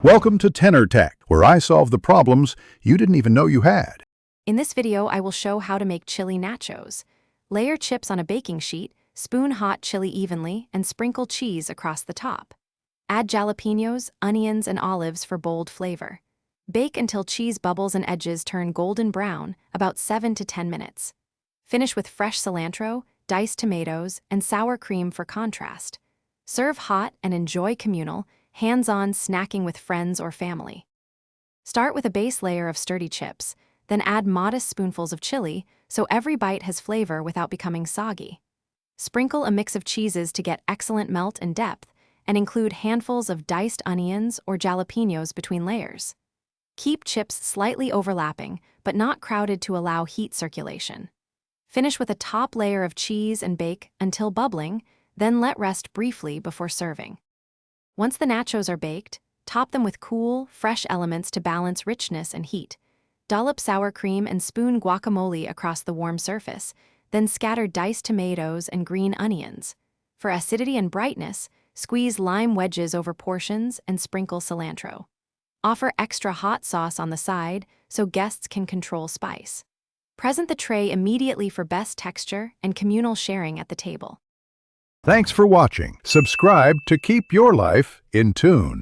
Welcome to Tenor Tech, where I solve the problems you didn't even know you had. In this video, I will show how to make chili nachos. Layer chips on a baking sheet, spoon hot chili evenly, and sprinkle cheese across the top. Add jalapenos, onions, and olives for bold flavor. Bake until cheese bubbles and edges turn golden brown, about 7 to 10 minutes. Finish with fresh cilantro, diced tomatoes, and sour cream for contrast. Serve hot and enjoy communal, hands-on snacking with friends or family. Start with a base layer of sturdy chips, then add modest spoonfuls of chili so every bite has flavor without becoming soggy. Sprinkle a mix of cheeses to get excellent melt and depth, and include handfuls of diced onions or jalapenos between layers. Keep chips slightly overlapping, but not crowded to allow heat circulation. Finish with a top layer of cheese and bake until bubbling, then let rest briefly before serving. Once the nachos are baked, top them with cool, fresh elements to balance richness and heat. Dollop sour cream and spoon guacamole across the warm surface, then scatter diced tomatoes and green onions. For acidity and brightness, squeeze lime wedges over portions and sprinkle cilantro. Offer extra hot sauce on the side so guests can control spice. Present the tray immediately for best texture and communal sharing at the table. Thanks for watching. Subscribe to keep your life in tune.